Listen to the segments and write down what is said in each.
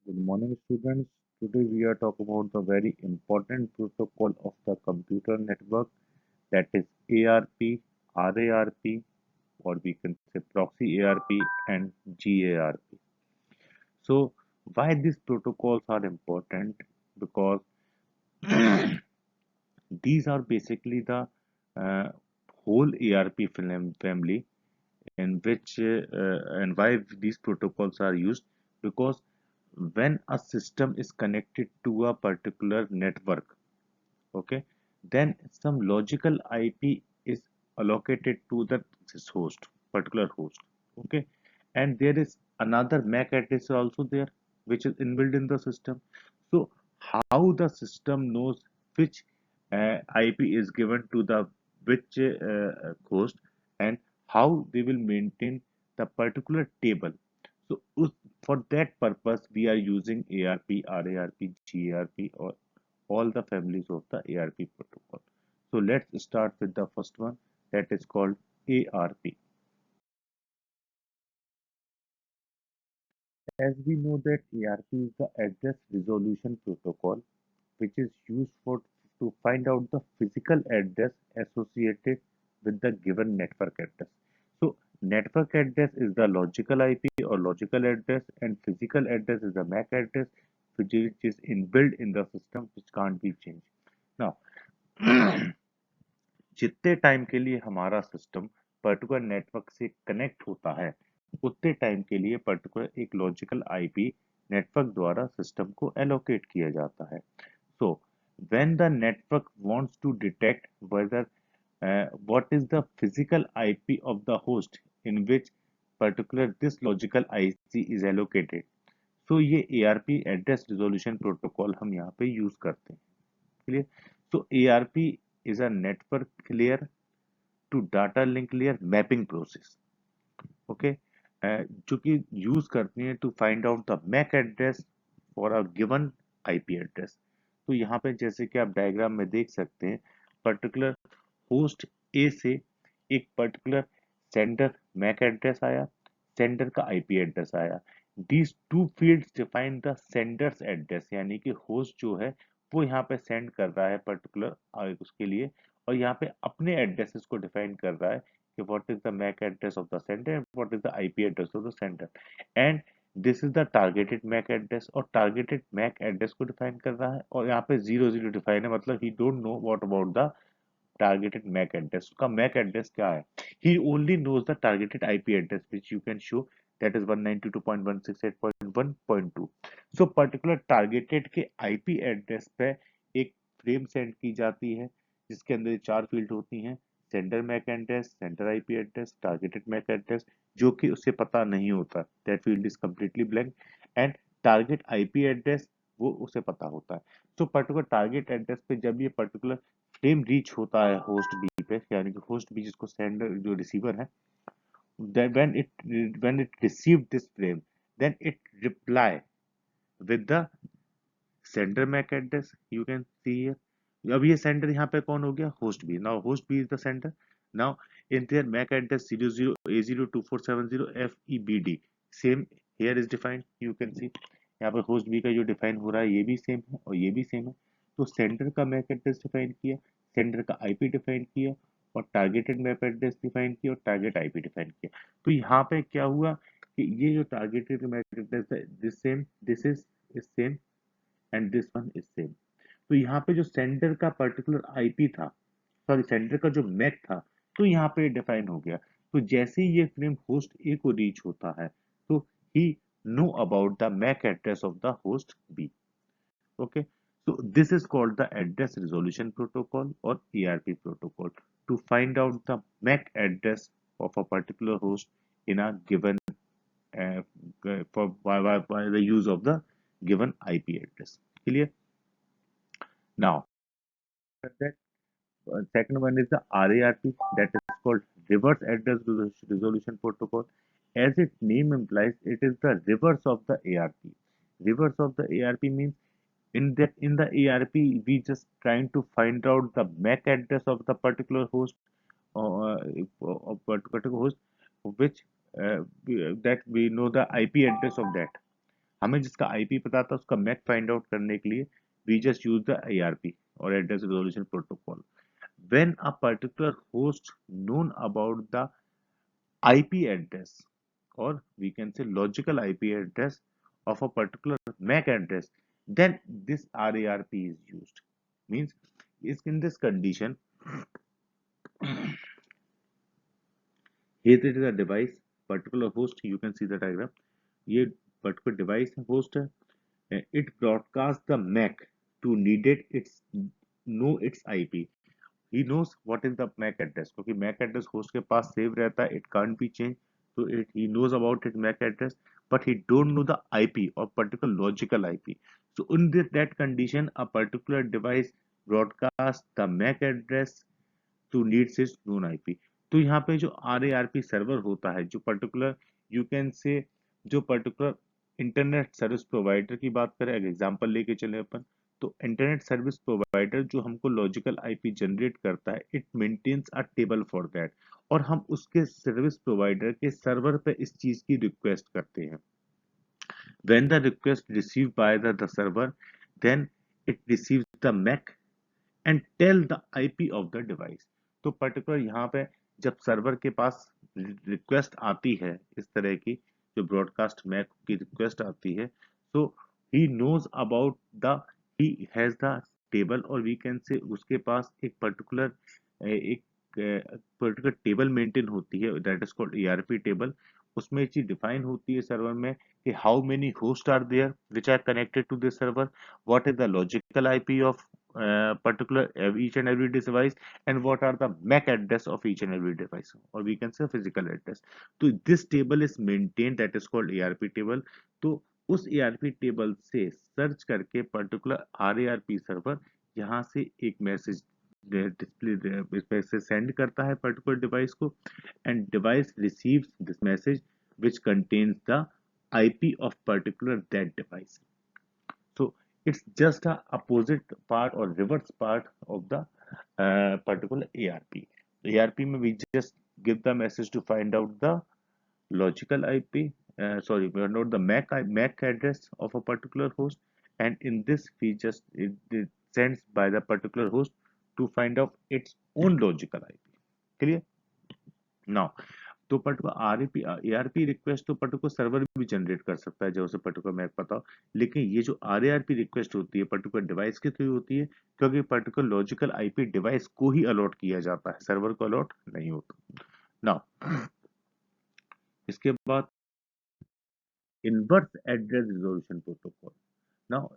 Good morning, students. Today we are talking about the very important protocol of the computer network, that is ARP, RARP, or we can say proxy ARP and GARP. So, why these protocols are important? Because these are basically the uh, whole ARP family in which and why these protocols are used, because when a system is connected to a particular network, okay, then some logical IP is allocated to the this host, particular host, okay, and there is another MAC address also there which is inbuilt in the system. So how the system knows which IP is given to the which host, and how they will maintain the particular table. So for that purpose we are using ARP, RARP, GARP, or all the families of the ARP protocol. So let's start with the first one, that is called ARP. As we know that ARP is the address resolution protocol, which is used for to find out the physical address associated with the given network address. So network address is the logical IP or logical address, and physical address is the MAC address, which is inbuilt in the system, which can't be changed. Now जितने time के लिए हमारा system particular network से connect होता है, उतने time के लिए पर्टिकुलर एक लॉजिकल आईपी नेटवर्क द्वारा सिस्टम को एलोकेट किया जाता है. So when the network wants to detect whether what is the physical IP of the host in which particular this logical IC is allocated, so ये ARP address resolution protocol हम यहाँ पे use करते हैं. Clear? So ARP is a network layer to data link layer mapping process. Okay, जो कि use करती हैं to find out the MAC address for a given IP address. तो यहाँ पे जैसे कि आप डायग्राम में देख सकते हैं, पर्टिकुलर होस्ट ए से एक पर्टिकुलर सेंडर मैक एड्रेस आया, सेंडर का आईपी एड्रेस आया. These two fields define the sender's address, यानी कि होस्ट जो है वो यहाँ पे सेंड कर रहा है पर्टिकुलर उसके लिए, और यहाँ पे अपने एड्रेसेस को डिफाइन कर रहा है कि what is the MAC address of the sender and what is the IP address of the sender, and this is the targeted MAC address, और targeted MAC address को define कर रहा है, और यहाँ पे 00 define है, मतलब he don't know what about the targeted MAC address. उसका MAC address क्या है? He only knows the targeted IP address which you can show, that is 192.168.1.2. So particular targeted के IP address पे एक फ्रेम सेंड की जाती है जिसके अंदर चार फील्ड होती हैं: sender MAC address, sender IP address, targeted MAC address, जो कि उसे पता नहीं होता, that field is completely blank, and target IP address वो उसे पता होता है. तो पर्टिकुलर टारगेट एड्रेस पे जब ये पर्टिकुलर फ्रेम रीच होता है होस्ट बी पे, यानी कि होस्ट बी जिसको सेंडर जो रिसीवर है, then when it received this frame, then it reply with the sender MAC address, you can see here. अब ये सेंडर यहाँ पे कौन हो गया? Host B. Now host B is the sender. Now in their MAC address 00A02470FEBD, same here is defined, you can see यहाँ पर host B का जो डिफाइन हो रहा है ये भी सेम है और ये भी सेम है. तो सेंडर का मैक एड्रेस डिफाइन किया, सेंडर का आईपी डिफाइन किया, और टारगेटेड मैक एड्रेस डिफाइन किया, और टारगेट आईपी डिफाइन किया. तो यहाँ पे क्या हुआ कि ये जो टारगेटेड मैक एड्रेस है, this is same and this one is same. तो यहाँ पे जो सेंडर का पर्टिकुलर आईपी था, सॉरी सेंडर का जो मैक था, तो यहाँ पे डिफाइन हो गया. तो जैसे ही ये फ्रेम होस्ट ए को रीच होता है, तो he know about the MAC address of the host be. Okay, so this is called the address resolution protocol or ARP protocol, to find out the MAC address of a particular host in a given uh, by the use of the given IP address. Clear? Now, that second one is the RARP, that is called Reverse Address Resolution Protocol. As its name implies, it is the reverse of the ARP. Reverse of the ARP means in the ARP we just trying to find out the MAC address of the particular host, of particular host, which that we know the IP address of that. हमें जिसका IP पता था उसका Mac find out करने के लिए we just use the ARP और address resolution protocol. When a particular host known about the IP address, or we can say logical IP address of a particular MAC address, then this RARP is used. Means is in this condition, here it is a device, particular host, you can see the diagram. ये particular device host है, it broadcasts the MAC to needed its know its IP. He knows what is the MAC address क्योंकि MAC address host के पास save रहता है, it can't be changed, so he knows about its MAC address, but he don't know the IP or particular logical IP. So in that condition, a particular device broadcasts the MAC address to needs its known IP. तो यहाँ पे जो RARP server होता है, जो particular you can से जो particular internet service provider की बात करें, अगर एग्जांपल लेके चले अपन, तो इंटरनेट सर्विस प्रोवाइडर जो हमको लॉजिकल आईपी जनरेट करता है, it maintains a table for that, और हम उसके सर्विस प्रोवाइडर के सर्वर पे इस चीज की रिक्वेस्ट करते हैं. When the request received by the server, then it receives the MAC and tell the IP of the device. तो पर्टिकुलर यहाँ पे जब सर्वर के पास रिक्वेस्ट आती है इस तरह की, जो ब्रॉडकास्ट मैक की रिक्वेस्ट आती है, तो he knows about the he has the table, और वी कैन से उसके पास एक पर्टिकुलर टेबल मेंटेन होती है, that is called ERP table. उसमें एक चीज डिफाइन होती है सर्वर में कि how many host are there which are connected to this server, what is the logical IP of particular each and every device, and what are the MAC address of each and every device, or we can say physical address. So this table is maintained, that is called ARP table. तो उस ARP table से search करके particular RARP server यहाँ से एक message display से send करता है पर्टिकुलर डिवाइस को, and device receives this message which contains the IP of particular that device. So it's just a opposite part or reverse part of the particular ARP. ARP में we just give the message to find out the logical IP, sorry, we are not the MAC address of a particular host, and in this we just it sends by the particular host to find out its own logical IP. Clear? Now, तो particular RP ARP request तो particular server भी generate कर सकता है जो उसे particular Mac पता हो, लेकिन ये जो आरएआरपी रिक्वेस्ट होती है पर्टिकुलर डिवाइस के थ्रू होती है, क्योंकि पर्टिकुलर लॉजिकल आईपी डिवाइस को ही अलॉट किया जाता है, सर्वर को अलॉट नहीं होता. नाउ इसके बाद inverse address resolution protocol. Now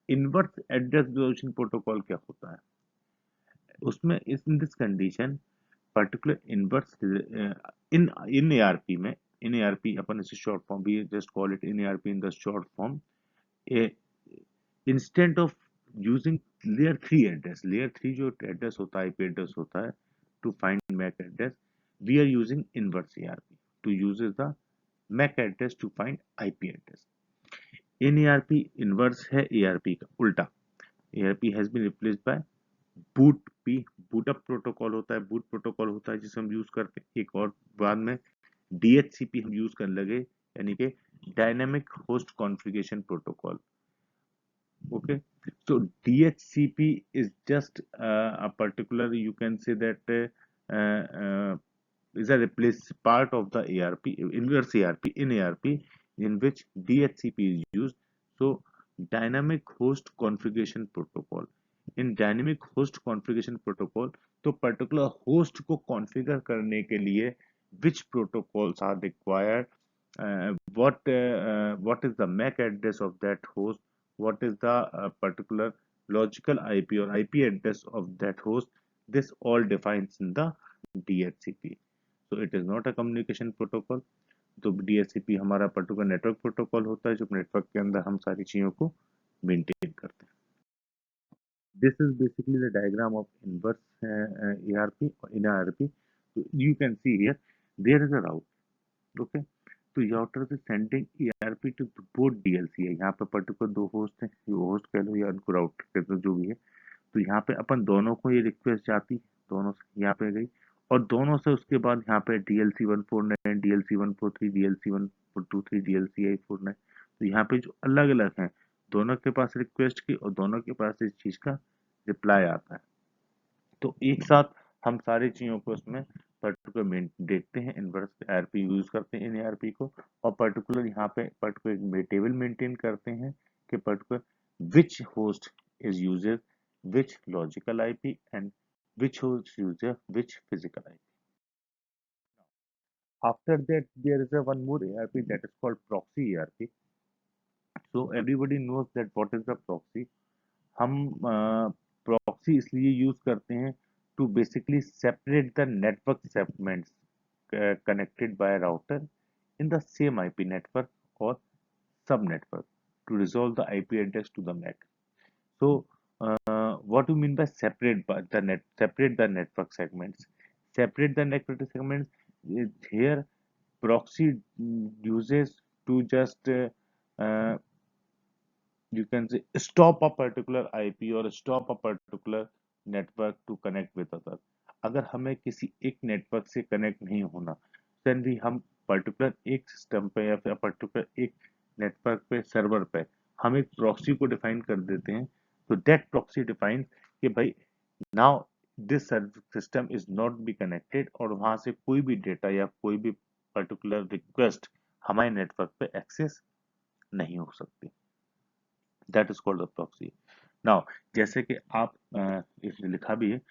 inverse address resolution protocol क्या होता है, उसमें in this condition particular inverse in ARP में, इन एआरपी अपन इसे शॉर्ट फॉर्म भी just call it in ARP in the short form, instant of using layer 3 address, layer 3 जो address होता है आईपी एड्रेस होता है to find MAC address, we are using inverse ARP to use the MAC address to find IP address. In ARP inverse है ARP का उल्टा. ARP has been replaced by BOOTP, boot up protocol होता है, boot protocol होता है जिसे हम use करते हैं. एक और बाद में डीएचसीपी हम यूज करने लगे, यानी कि dynamic host configuration protocol. Okay, so DHCP is just a particular, you can say that is a replace part of the ARP, inverse ARP, in ARP, in which DHCP is used. So dynamic host configuration protocol, in dynamic host configuration protocol, तो particular host को configure करने के लिए which protocols are required, what is the MAC address of that host, what is the particular logical IP or IP address of that host, this all defines in the DHCP. So it is not a communication protocol. तो DHCP हमारा particular network protocol होता है जो network के अंदर हम सारी चीजों को मेंटेन करते हैं. This is basically the diagram of inverse ARP or in ARP. So you can see here there is a route. Okay, तो राउटर से sending ERP to both DLC है. यहाँ पे पर्टिकुलर दो होस्ट हैं, होस्ट कह लो या उनको राउटर कह लो जो भी है. तो यहाँ पे अपन दोनों को ये रिक्वेस्ट जाती, दोनों से यहाँ पे गई, और दोनों से उसके बाद यहाँ पे DLC 149, DLC 143, DLC 123, DLC 849, तो यहाँ पे जो अलग अलग हैं, दोनों के पास रिक्वेस्ट की और दोनों के पास इस चीज का रिप्लाई आता है। तो एक साथ हम सारी चीजों को उसमें पर्टिकुलर देखते हैं, इन्वर्स आरपी यूज करते हैं इन आरपी को, और पर्टिकुलर यहाँ पे पर्टिकुलर टेबल मेंटेन करते हैं कि particular which host is uses which logical IP and which host user which physical IP. After that, there is a one more ARP that is called proxy ARP. So everybody knows that what is the proxy. हम proxy इसलिए use करते हैं to basically separate the network segments connected by a router in the same IP network or sub network to resolve the IP address to the MAC. So, what do you mean by separate the network segments? Separate the network segments. Here, proxy uses to just you can say stop a particular IP or stop a particular network to connect with other. अगर हमें किसी एक network से connect नहीं होना, then भी हम particular एक सिस्टम पे या फिर पर्टिकुलर एक नेटवर्क पे सर्वर पे हम एक प्रॉक्सी को डिफाइन कर देते हैं। तो दैट प्रॉक्सी डिफाइंस कि भाई now this system is not be connected, और वहां से कोई भी डेटा या कोई भी पर्टिकुलर रिक्वेस्ट हमारे नेटवर्क पे एक्सेस नहीं हो सकती। That is called the proxy. Now जैसे कि आप इसमें लिखा भी है,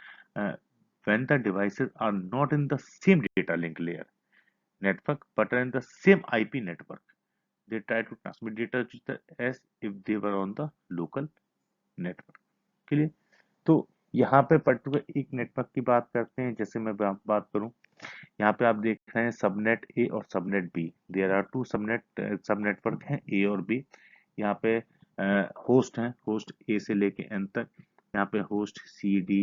when the devices are not in the same data link layer network but are in the same IP network, they try to transmit data to the as if they were on the local network। Clear? तो यहाँ पे particular एक network की बात करते हैं। जैसे मैं बात करूं, यहाँ पे आप देख रहे हैं सबनेट ए और subnet B. There are two sub network हैं, ए और बी। यहाँ पे होस्ट हैं, होस्ट ए से लेके एन तक। यहाँ पे होस्ट सी डी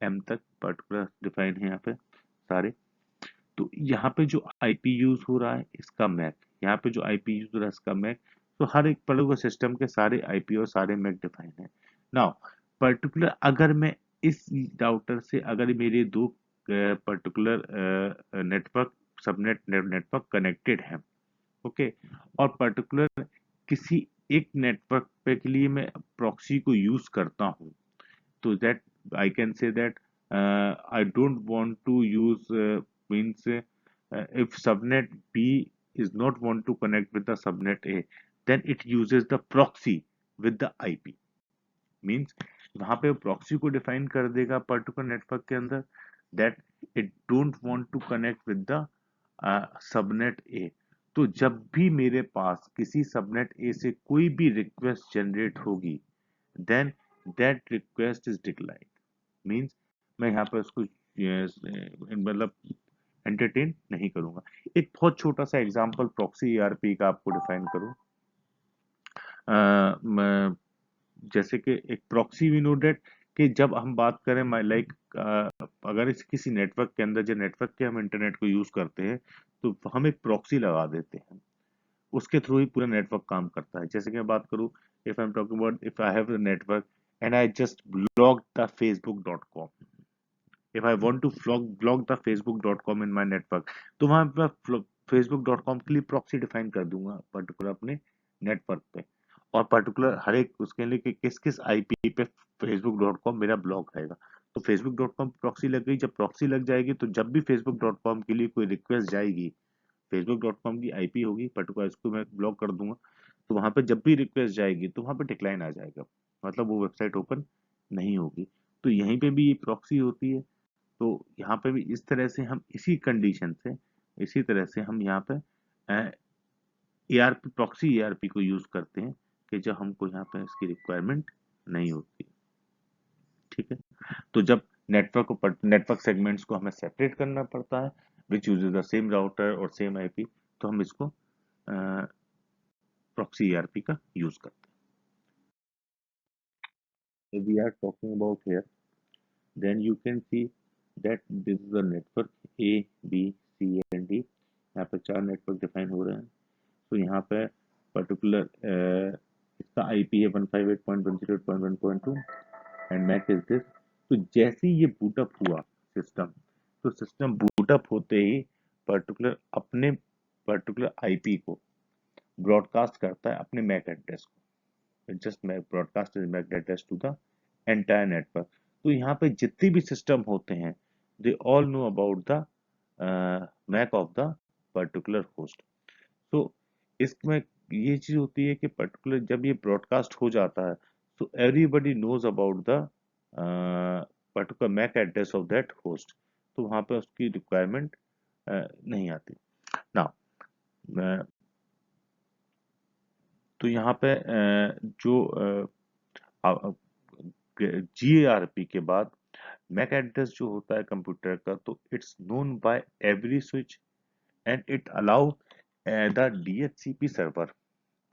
एम तक पर्टिकुलर डिफाइन है यहाँ पे सारे। तो यहाँ पे जो आईपी यूज हो रहा है इसका मैक, यहाँ पे जो आईपी यूज हो रहा है इसका मैक। तो हर एक पर्टिकुलर सिस्टम के सारे आईपी और सारे मैक डिफाइन है। नाउ पर्टिकुलर अगर मैं इस राउटर से अगर मेरे दो particular network subnet network connected है, ओके, और पर्टिकुलर किसी एक नेटवर्क पे के लिए मैं प्रॉक्सी को यूज करता हूँ, तो that I can say that I don't want to use means if subnet B is not want to connect with the subnet A, then it uses the proxy with the IP। Means वहां पे proxy को define कर देगा particular network के अंदर that it don't want to connect with the subnet A. तो जब भी मेरे पास किसी सबनेट ए से कोई भी रिक्वेस्ट जनरेट होगी, then that request is declined. Means मैं यहाँ पे उसको मतलब एंटरटेन नहीं करूंगा। एक बहुत छोटा सा एग्जांपल प्रॉक्सी ईआरपी का आपको डिफाइन करूं। जैसे कि एक प्रॉक्सी वी नो डेट कि जब हम बात करें माई लाइक अगर इस किसी नेटवर्क के अंदर जो नेटवर्क के हम इंटरनेट को यूज करते हैं, तो हम एक प्रॉक्सी लगा देते हैं, उसके थ्रू ही पूरा नेटवर्क काम करता है। जैसे कि मैं बात करूं, if I am talking about if I have a network and I just block the facebook.com, if I want to block the facebook.com in my network, तो वहां पर facebook.com के लिए प्रॉक्सी डिफाइन कर दूंगा पर्टिकुलर अपने नेटवर्क पे, और पर्टिकुलर हर एक उसके लिए कि किस किस आईपी पे facebook.com मेरा ब्लॉक रहेगा। तो facebook.com प्रॉक्सी लग गई। जब प्रॉक्सी लग जाएगी तो जब भी facebook.com के लिए कोई रिक्वेस्ट जाएगी, facebook.com की आईपी होगी पर्टिकुलर, इसको मैं ब्लॉक कर दूंगा, तो वहां पे जब भी रिक्वेस्ट जाएगी तो वहां पे डिक्लाइन आ जाएगा, मतलब वो वेबसाइट ओपन नहीं होगी। तो यहीं पे भी ये प्रॉक्सी होती है। तो यहाँ पे भी इस तरह से हम इसी कंडीशन से इसी तरह से हम यहाँ पे एआरपी प्रॉक्सी एआरपी को यूज करते हैं कि जब हमको यहाँ पे इसकी रिक्वायरमेंट नहीं होती। ठीक है? तो जब नेटवर्क सेगमेंट्स को हमें सेपरेट करना पड़ता है which uses the same router और सेम आईपी, तो हम इसको प्रॉक्सी ईआरपी का यूज करते हैं। We are talking about here, then you can see that this is the network A B C and D. यहाँ पे 4 नेटवर्क डिफाइन हो रहे हैं। तो यहाँ पे पर्टिकुलर इसका आईपी है 158.108.1.2 एंड मैक इज दिस। तो जैसे ही ये बूटअप हुआ सिस्टम, तो सिस्टम बूटअप होते ही पर्टिकुलर अपने पर्टिकुलर आईपी को ब्रॉडकास्ट करता है अपने मैक एड्रेस को, just broadcast MAC address to the entire network. तो यहाँ पे जितने भी सिस्टम होते हैं they all know about the MAC of the particular host. तो इसमें ये चीज होती है कि पर्टिकुलर जब ये ब्रॉडकास्ट हो जाता है तो everybody knows about the particular MAC address of that host, तो वहां पे उसकी रिक्वायरमेंट नहीं आती ना। तो यहाँ पे जो जीएआरपी के बाद मैक एड्रेस जो होता है कंप्यूटर का, तो it's known by every switch and it allow the DHCP server.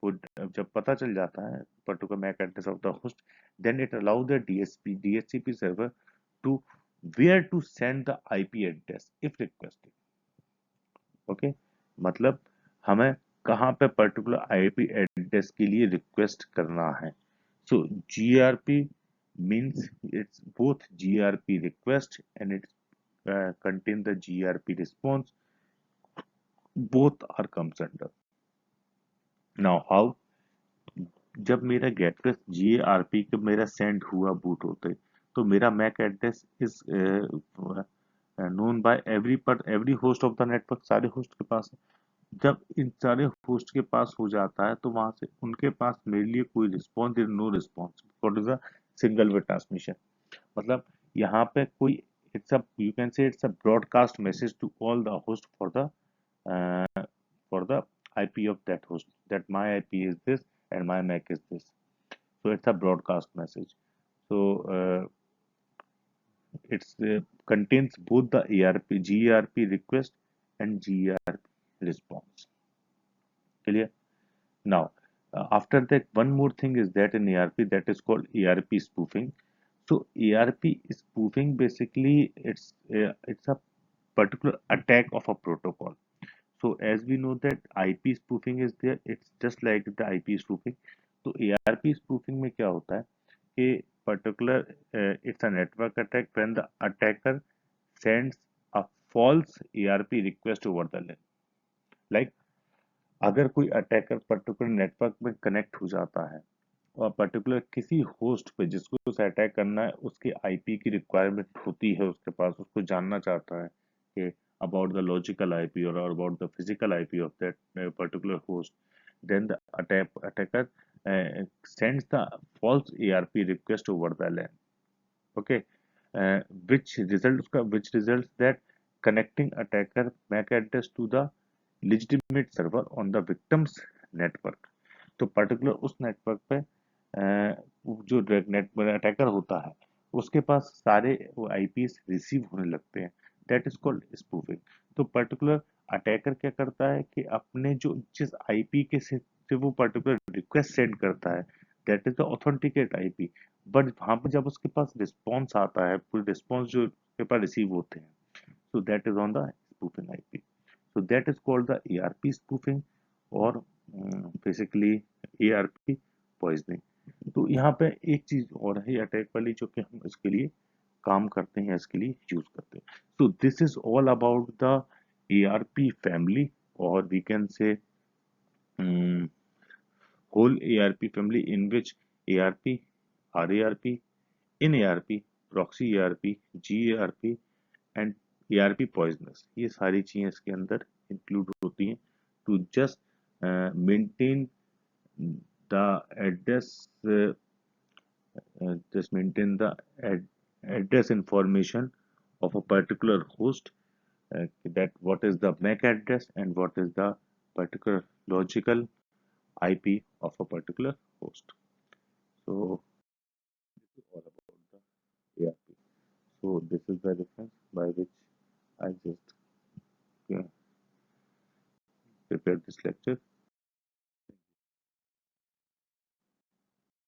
वो जब पता चल जाता है particular MAC address of the host, then it allow the DHCP server to where to send the IP address if requested. Okay, मतलब हमें कहाँ पे पर्टिकुलर आईपी एड्रेस के लिए रिक्वेस्ट करना है। सो GRP means it's both GRP request and it contain the GRP response. Both are comes under. Now how, जब मेरा गेटवे GRP के मेरा सेंड हुआ बूट होते, तो मेरा MAC address is known by every host of the network, सारे host के पास है। जब इन सारे होस्ट के पास हो जाता है तो वहां से उनके पास मेरे लिए कोई response, no response, what is a single way transmission. मतलब यहाँ पे कोई, it's a, you can say it's a broadcast message to all the host for the IP of that host, that my IP is this and my MAC is this. So it's a broadcast message. So it's contains both the GERP request and GERP response. Clear? Now, after that, one more thing is that in ARP, that is called ARP spoofing. So ARP spoofing basically it's a particular attack of a protocol. So as we know that IP spoofing is there, it's just like the IP spoofing. तो ARP spoofing में क्या होता है कि particular it's a network attack when the attacker sends a false ARP request over the link. Like अगर कोई attacker particular network में connect हो जाता है और पर्टिकुलर किसी होस्ट पे जिसको उसे अटैक करना है उसके आईपी की रिक्वायरमेंट होती है उसके पास, उसको जानना चाहता है कि about the logical IP or about the physical IP of that particular host, then the attacker sends the false ARP request over the LAN. Okay, which results that connecting attacker MAC address to the legitimate server on the victim's network. तो particular उस network पे जो net attacker होता है उसके पास सारे eyepiece receive होने लगते हैं, दैट इज कॉल्ड स्पूफिंग। तो पर्टिकुलर अटैकर क्या करता है कि अपने जो जिस आईपी के से वो पर्टिकुलर रिक्वेस्ट सेंड करता है, that is the authenticate IP, but वहां पर जब उसके पास रिस्पॉन्स आता है, पूरे रिस्पॉन्स जो उसके पास रिसीव होते हैं, so that is on the spoofing IP. So that is called the ARP spoofing और basically ARP poisoning. तो यहाँ पे एक चीज और है अटैक वाली जो कि हम इसके लिए काम करते हैं, इसके लिए यूज करते हैं। So this is all about the ARP family, or we can say um, whole ARP family in which ARP, RARP, in ARP, proxy ARP, GARP and ARP poisonous, ये सारी चीजें इसके अंदर इंक्लूड होती हैं to just maintain the address, just maintain the address information of a particular host, that what is the MAC address and what is the particular logical IP of a particular host. So this is all about the ARP. So this is the reference by which I just prepared this lecture.